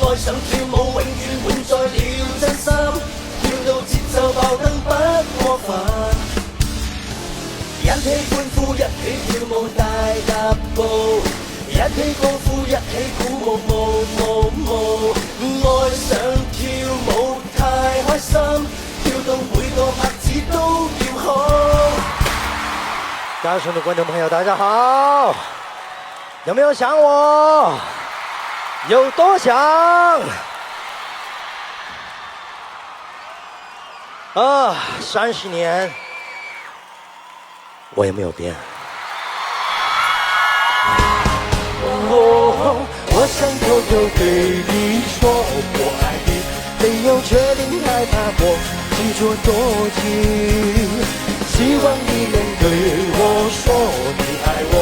愛上跳舞永遠滿載了真心，跳到節奏爆燈不過分，一起歡呼一起跳舞大踏步，一起高呼一起鼓舞，愛上跳舞太開心，跳到每個拍子都要好。大眾的觀眾朋友大家好，有沒有想我？有多想？啊，30年我也沒有變。我想偷偷對你說我愛你，沒有決定害怕我執着多情，希望你能對我說你愛我，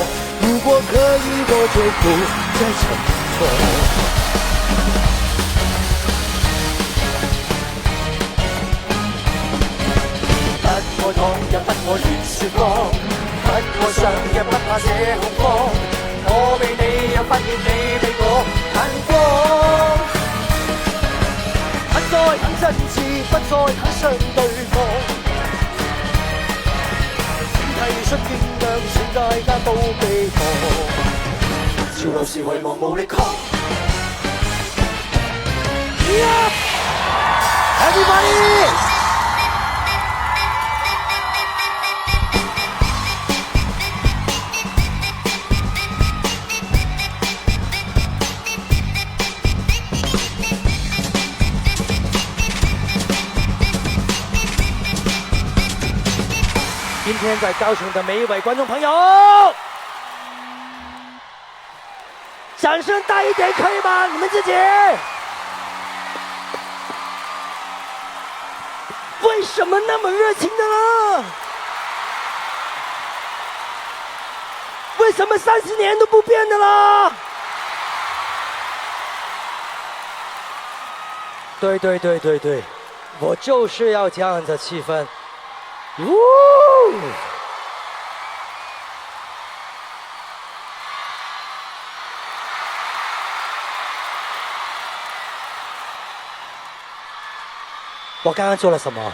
如果可以我就不再沉默。不過痛也不過願説謊，不過傷也不怕這恐慌，我被你又發現你被我眼光，不再很真摯，不再很想對方，請提出肩量，全大家都被狂，潮流是遺忘無力抗。Everybody！今天在高雄的每一位觀眾朋友，掌聲大一點可以嗎？你們自己為什麼那麼熱情的呢？為什麼30年都不變的啦？對，我就是要這樣的氣氛。我剛剛做了什麼？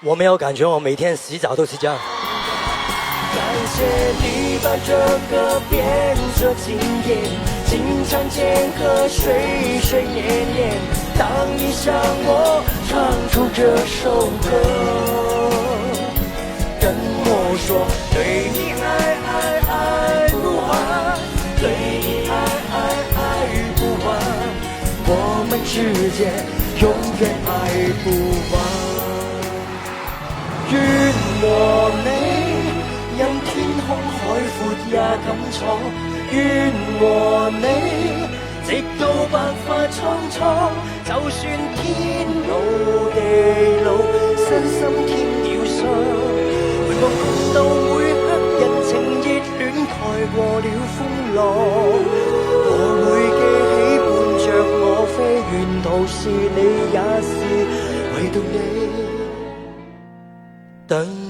我沒有感覺，我每天洗澡都是這樣。感謝你把這個變作經典，經常間隔歲歲年年，當你向我唱出這首歌，跟我說對你愛不完，對你愛不完，我們之間永遠愛不完。願和你任天空海闊也敢闖，願和你直到白髮蒼蒼，就算天老地老，身心添了傷，回望共度每刻人情熱戀蓋過了風浪，我會記起伴着我飛，沿途是你也是唯獨你等。